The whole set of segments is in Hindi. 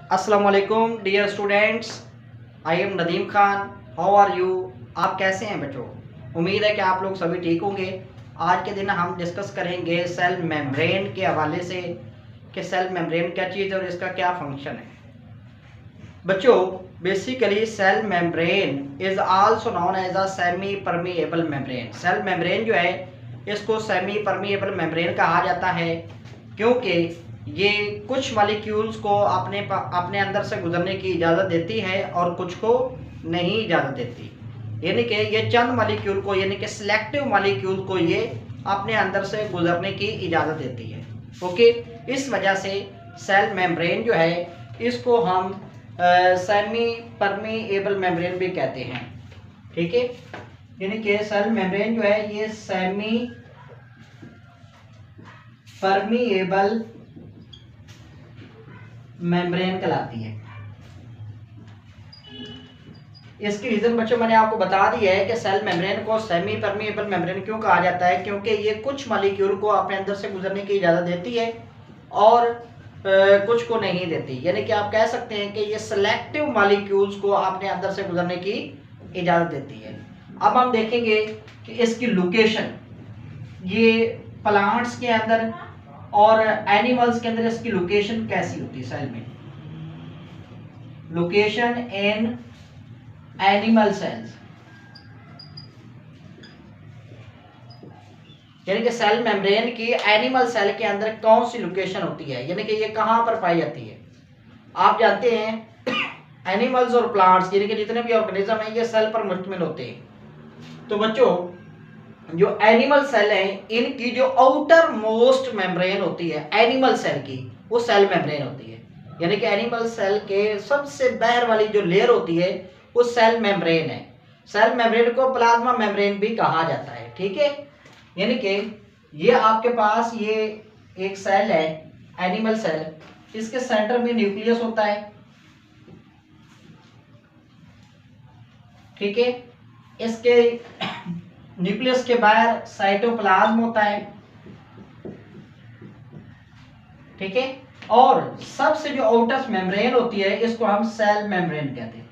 अस्सलाम वालेकुम dear students, I am Nadeem Khan. How are you? आप कैसे हैं बच्चों? उम्मीद है कि आप लोग सभी ठीक होंगे। आज के दिन हम डिस्कस करेंगे सेल मेम्ब्रेन के हवाले से कि सेल मेम्ब्रेन क्या चीज़ है और इसका क्या फंक्शन है। बच्चों, basically cell membrane is also known as a semi permeable membrane. Cell membrane जो है इसको सेमी परमिएबल मेम्ब्रेन कहा जाता है क्योंकि ये कुछ मॉलिक्यूल्स को अपने अंदर से गुजरने की इजाज़त देती है और कुछ को नहीं इजाज़त देती। यानी कि ये चंद मॉलिक्यूल को, यानी कि सिलेक्टिव मॉलिक्यूल को ये अपने अंदर से गुजरने की इजाज़त देती है। ओके, इस वजह से सेल मेम्ब्रेन जो है इसको हम सेमी परमिएबल मेम्ब्रेन भी कहते हैं। ठीक है, यानी कि सेल मेम्ब्रेन जो है ये सेमी परमिएबल मेम्ब्रेन कहलाती है। इसकी रीजन बच्चों मैंने आपको बता दिया है कि सेल मेम्ब्रेन को सेमी परमिएबल मेम्ब्रेन क्यों कहा जाता है, क्योंकि ये कुछ मॉलिक्यूल को अपने अंदर से गुजरने की इजाज़त देती है और कुछ को नहीं देती। यानी कि आप कह सकते हैं कि ये सिलेक्टिव मॉलिक्यूल्स को अपने अंदर से गुजरने की इजाज़त देती है। अब हम देखेंगे कि इसकी लोकेशन, ये प्लांट्स के अंदर और एनिमल्स के अंदर इसकी लोकेशन कैसी होती है। सेल में लोकेशन इन एनिमल सेल्स, यानी कि सेल मेम्ब्रेन की एनिमल सेल के अंदर कौन सी लोकेशन होती है, यानी कि ये कहां पर पाई जाती है। आप जानते हैं एनिमल्स और प्लांट्स यानी कि जितने भी ऑर्गेनिज्म हैं ये सेल पर मुश्तमिल होते हैं। तो बच्चों, जो एनिमल सेल हैं इनकी जो आउटर मोस्ट मेम्ब्रेन होती है एनिमल सेल की, वो सेल मेम्ब्रेन होती है। यानी कि एनिमल सेल के सबसे बाहर वाली जो लेयर होती है वो सेल मेम्ब्रेन है। सेल मेम्ब्रेन को प्लाज्मा मेम्ब्रेन भी कहा जाता है। ठीक है, यानी कि ये आपके पास ये एक सेल है एनिमल सेल, इसके सेंटर में न्यूक्लियस होता है। ठीक है, इसके न्यूक्लियस के बाहर साइटोप्लाज्म होता है। ठीक है, और सबसे जो आउटर मेम्ब्रेन होती है इसको हम सेल मेम्ब्रेन कहते हैं।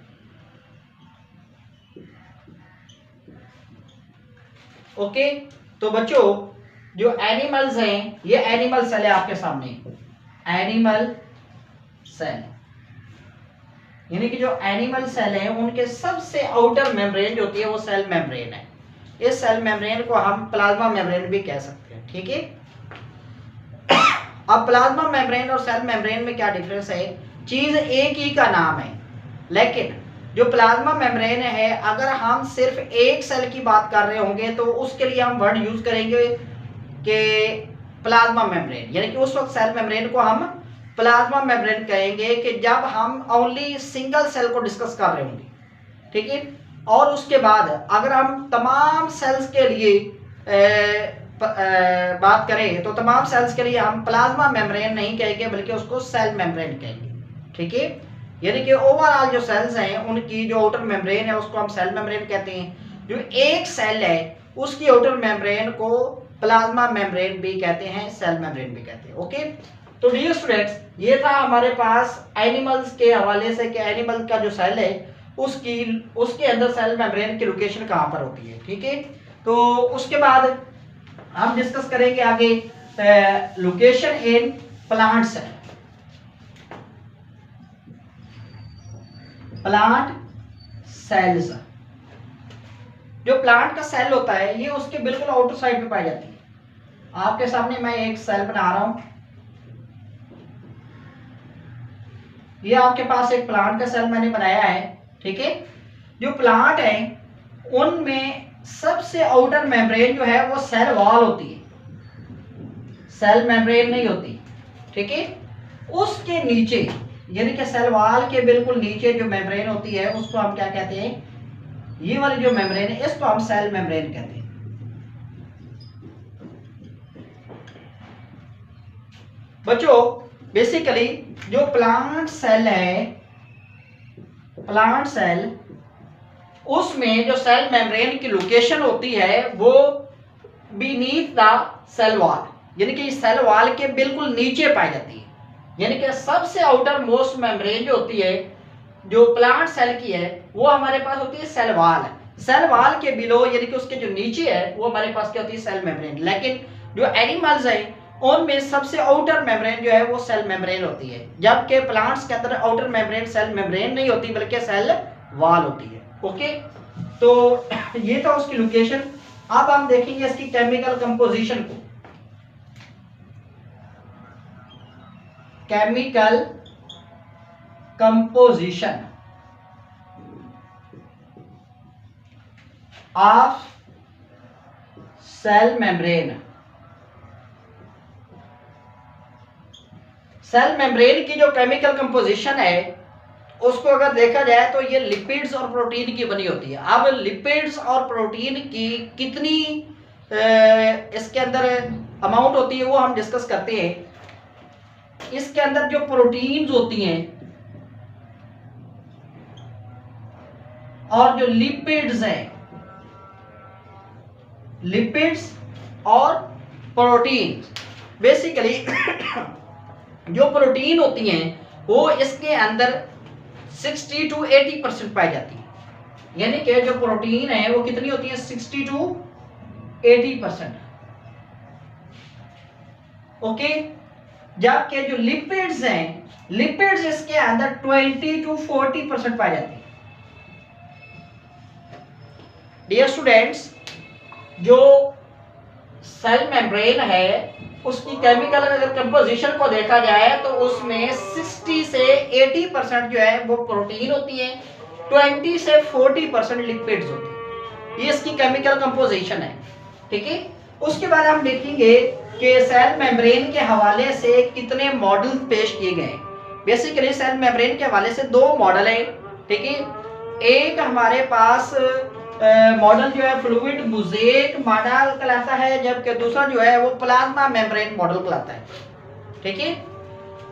ओके, तो बच्चों जो एनिमल्स हैं ये एनिमल सेल है आपके सामने, एनिमल सेल, यानी कि जो एनिमल सेल है उनके सबसे आउटर मेम्ब्रेन जो होती है वो सेल मेम्ब्रेन है। इस सेल मेम्ब्रेन को हम प्लाज्मा मेम्ब्रेन भी कह सकते हैं। ठीक है, अब प्लाज्मा मेम्ब्रेन और सेल मेम्ब्रेन में क्या डिफरेंस है? चीज एक ही का नाम है, लेकिन जो प्लाज्मा मेम्ब्रेन है अगर हम सिर्फ एक सेल की बात कर रहे होंगे तो उसके लिए हम वर्ड यूज करेंगे कि प्लाज्मा मेम्ब्रेन, यानी कि उस वक्त सेल मेम्ब्रेन को हम प्लाज्मा मेम्ब्रेन कहेंगे कि जब हम ओनली सिंगल सेल को डिस्कस कर रहे होंगे। ठीक है, और उसके बाद अगर हम तमाम सेल्स के लिए बात करें तो तमाम सेल्स के लिए हम प्लाज्मा मेम्ब्रेन नहीं कहेंगे बल्कि उसको सेल मेम्ब्रेन कहेंगे। ठीक है, यानी कि ओवरऑल जो सेल्स हैं उनकी जो आउटर मेम्ब्रेन है उसको हम सेल मेम्ब्रेन कहते हैं। जो एक सेल है उसकी आउटर मेम्ब्रेन को प्लाज्मा मेम्ब्रेन भी कहते हैं, सेल मेम्ब्रेन भी कहते हैं। ओके, तो डियर स्टूडेंट्स, ये था हमारे पास एनिमल्स के हवाले से कि एनिमल का जो सेल है उसके अंदर सेल मेम्ब्रेन की लोकेशन कहाँ पर होती है। ठीक है, तो उसके बाद हम डिस्कस करेंगे आगे location in plant cell. Plant cells, जो प्लांट का सेल होता है ये उसके बिल्कुल आउटर साइड पे पाई जाती है। आपके सामने मैं एक सेल बना रहा हूं, ये आपके पास एक प्लांट का सेल मैंने बनाया है। ठीक है, जो प्लांट है उनमें सबसे आउटर मेम्ब्रेन जो है वो सेल वॉल होती है, सेल मेम्ब्रेन नहीं होती। ठीक है, उसके नीचे यानी कि सेल वॉल के बिल्कुल नीचे जो मेम्ब्रेन होती है उसको हम क्या कहते हैं? ये वाली जो मेम्ब्रेन है इसको हम सेल मेम्ब्रेन कहते हैं। बच्चों, बेसिकली जो प्लांट सेल है, प्लांट सेल, उसमें जो सेल मेम्ब्रेन की लोकेशन होती है वो बीनीथ द सेल वॉल, यानी कि सेल वॉल के बिल्कुल नीचे पाई जाती है। यानी कि सबसे आउटर मोस्ट मेम्ब्रेन जो होती है जो प्लांट सेल की है वो हमारे पास होती है सेल वाल। सेल वाल के बिलो यानी कि उसके जो नीचे है वो हमारे पास क्या होती है सेल मेम्ब्रेन। लेकिन जो एनिमल्स है उनमें सबसे आउटर मेम्ब्रेन जो है वो सेल मेम्ब्रेन होती है, जबकि प्लांट्स के अंदर आउटर मेम्ब्रेन सेल मेम्ब्रेन नहीं होती बल्कि सेल वाल होती है। ओके, तो ये था उसकी लोकेशन। अब हम देखेंगे इसकी केमिकल कंपोजिशन को। Chemical composition of cell membrane. Cell membrane की जो केमिकल कंपोजिशन है उसको अगर देखा जाए तो ये लिपिड्स और प्रोटीन की बनी होती है। अब लिपिड्स और प्रोटीन की कितनी इसके अंदर अमाउंट होती है वो हम डिस्कस करते हैं। इसके अंदर जो प्रोटीन्स होती हैं और जो लिपिड्स हैं, लिपिड्स और प्रोटीन, बेसिकली जो प्रोटीन होती हैं वो इसके अंदर 60 to 80% पाई जाती है। यानी कि जो प्रोटीन है वो कितनी होती है 60 to 80%। ओके, जबकि जो लिपिड्स हैं, लिपिड्स इसके अंदर 20 to 40% पाई जाती है। डियर स्टूडेंट्स, जो सेल मेम्ब्रेन है उसकी केमिकल अगर कंपोजिशन को देखा जाए तो उसमें 60 से 80% जो है वो प्रोटीन होती है, 20 से 40% लिपिड्स होती है। ये इसकी केमिकल कंपोजिशन है। ठीक है, उसके बाद हम देखेंगे कि सेल मेम्ब्रेन के हवाले से कितने मॉडल पेश किए गए हैं। बेसिकली सेल मेम्ब्रेन के हवाले से दो मॉडल है। ठीक है, एक हमारे पास मॉडल जो है फ्लूइड मोज़ेक मॉडल कहलाता है, जबकि दूसरा जो है वो प्लाज्मा मेम्ब्रेन मॉडल कहलाता है। ठीक है,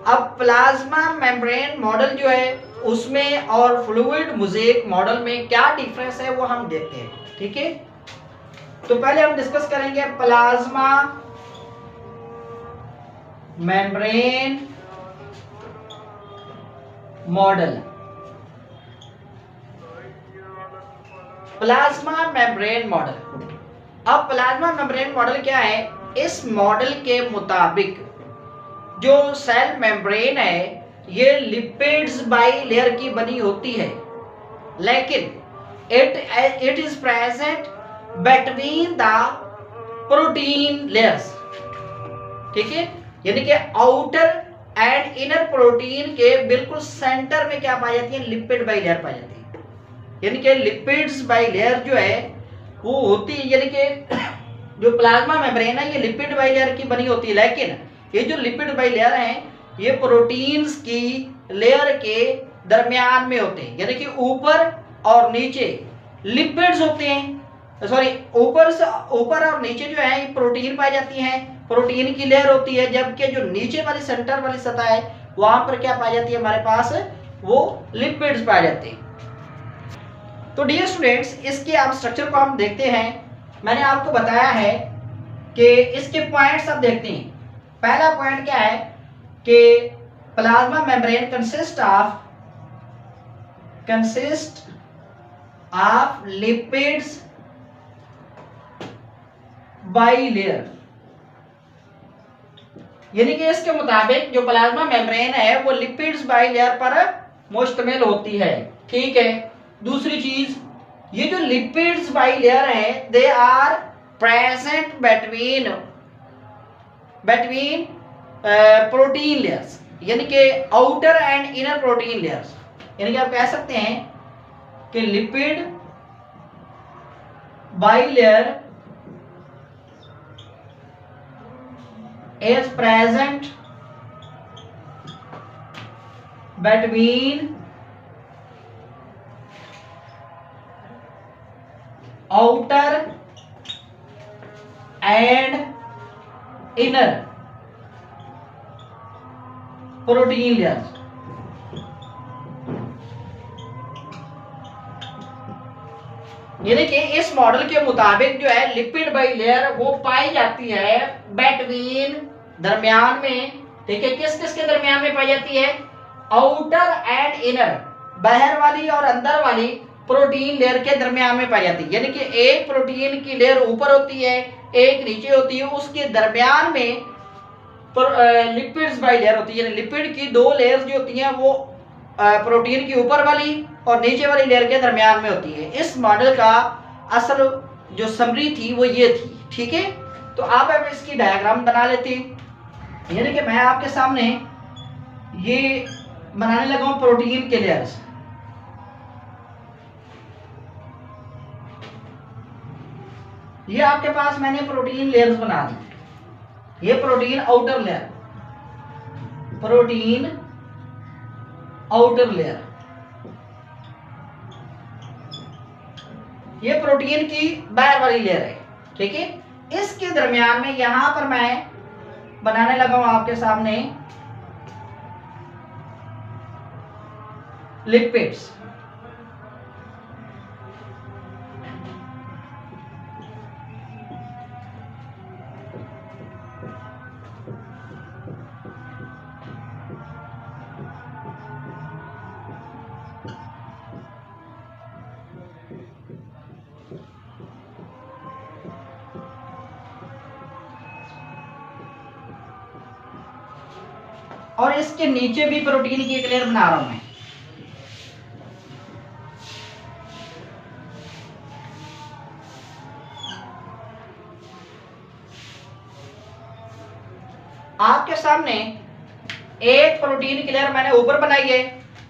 अब प्लाज्मा मेम्ब्रेन मॉडल जो है उसमें और फ्लूइड मोज़ेक मॉडल में क्या डिफरेंस है वो हम देखते हैं। ठीक है, तो पहले हम डिस्कस करेंगे plasma membrane model. Plasma membrane model. अब प्लाज्मा मेम्ब्रेन मॉडल क्या है? इस मॉडल के मुताबिक जो सेल मेम्ब्रेन है ये लिपिड्स बाइलेयर की बनी होती है, लेकिन it is present between the protein layers. ठीक है, यानी कि आउटर एंड इनर प्रोटीन के बिल्कुल सेंटर में क्या पाई जाती है? लिपिड बाइलेयर पाई जाती है। यानी कि लिपिड्स बाइलेयर जो है वो होती है, यानी कि जो प्लाज्मा मेम्ब्रेन है ये लिपिड बाइलेयर की बनी होती है, लेकिन ये जो लिपिड बाइलेयर हैं ये प्रोटीन्स की लेयर के दरमियान में होते हैं। यानी कि ऊपर और नीचे लिपिड्स होते हैं, सॉरी ऊपर और नीचे जो है प्रोटीन पाई जाती हैं, प्रोटीन की लेयर होती है, जबकि जो नीचे वाली सेंटर वाली सतह है वहां पर क्या पाई जाती है हमारे पास? वो लिपिड्स पाए जाते हैं। तो डियर स्टूडेंट्स, इसके आप स्ट्रक्चर को हम देखते हैं। मैंने आपको बताया है कि इसके पॉइंट्स आप देखते हैं। पहला पॉइंट क्या है कि plasma membrane consist of lipids bilayer. यानी कि इसके मुताबिक जो प्लाज्मा मेम्ब्रेन है वो लिपिड्स बाइलेयर पर मुश्तमिल होती है। ठीक है, दूसरी चीज, ये जो लिपिड्स बाइलेयर है they are present between protein layers, यानी कि outer and inner protein layers. यानी कि आप कह सकते हैं कि lipid bilayer is present between outer and inner protein layers। यानी कि इस मॉडल के मुताबिक जो है लिपिड बाइलेयर वो पाई जाती है बिटवीन दरमियान में ठीक है, किस किस के दरमियान में पाई जाती है? आउटर एंड इनर, बाहर वाली और अंदर वाली प्रोटीन लेयर के दरमियान में पाई जाती है। यानी कि एक प्रोटीन की लेयर ऊपर होती है, एक नीचे होती है, उसके दरमियान में लिपिड्स बाई लेयर होती है। लिपिड की दो लेयर्स जो होती हैं वो प्रोटीन की ऊपर वाली और नीचे वाली लेयर के दरमियान में होती है। इस मॉडल का असल जो समरी थी वो ये थी। ठीक है, तो आप अब इसकी डायग्राम बना लेते हैं। यानी कि मैं आपके सामने ये बनाने लगा हूं प्रोटीन के लेयर्स। ये आपके पास मैंने प्रोटीन लेयर्स बना दी। ये protein outer layer, protein outer layer, ये प्रोटीन की बाहर वाली लेयर है। ठीक है, इसके दरमियान में यहां पर मैं बनाने लगा हूं आपके सामने लिपिड्स। और इसके नीचे भी प्रोटीन की एक लेयर बना रहा हूं मैं। आपके सामने एक प्रोटीन की लेयर मैंने ऊपर बनाई है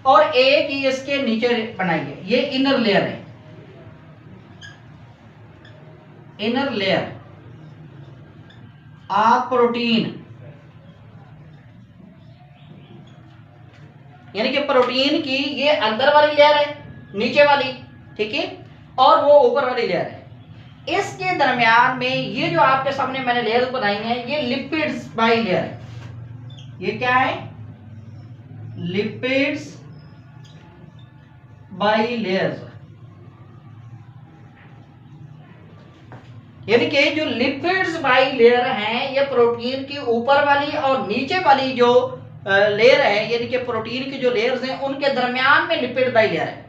और एक ही इसके नीचे बनाई है। ये इनर लेयर है, इनर लेयर ऑफ प्रोटीन। यानी कि प्रोटीन की ये अंदर वाली लेयर है, नीचे वाली, ठीक है, और वो ऊपर वाली लेयर है। इसके दरमियान में ये जो आपके सामने मैंने लेयर बनाई है ये लिपिड्स बाई लेयर है। ये क्या है? Lipids by layers. यानी कि जो लिपिड्स बाई लेयर हैं ये प्रोटीन की ऊपर वाली और नीचे वाली जो लेयर है, यानी कि प्रोटीन की जो लेयर्स हैं उनके दरमियान में लिपिड बाई लेयर है।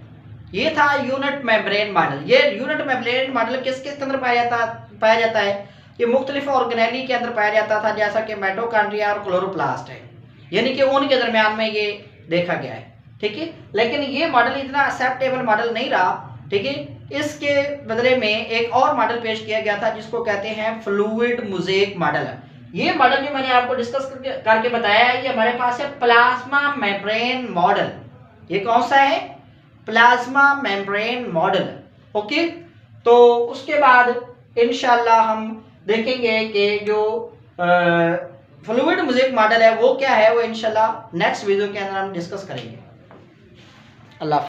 ये था यूनिट मेम्ब्रेन मॉडल। ये यूनिट मेम्ब्रेन मॉडल किस किस के अंदर पाया जाता है? ये मुख्तलिफ ऑर्गेनेली के अंदर पाया जाता था, जैसा कि माइटोकॉन्ड्रिया और क्लोरोप्लास्ट है, यानी कि उनके दरमियान में ये देखा गया है। ठीक है, लेकिन ये मॉडल इतना एक्सेप्टेबल मॉडल नहीं रहा। ठीक है, इसके बदले में एक और मॉडल पेश किया गया था जिसको कहते हैं फ्लूइड मोज़ेक मॉडल। ये मॉडल जो मैंने आपको डिस्कस करके बताया है ये हमारे पास है प्लाज्मा मेम्ब्रेन मॉडल। ये कौन सा है? Plasma membrane model. ओके, तो उसके बाद इंशाल्लाह हम देखेंगे कि जो फ्लूइड मोज़ेक मॉडल है वो क्या है, वो इंशाल्लाह नेक्स्ट वीडियो के अंदर हम डिस्कस करेंगे। अल्लाह।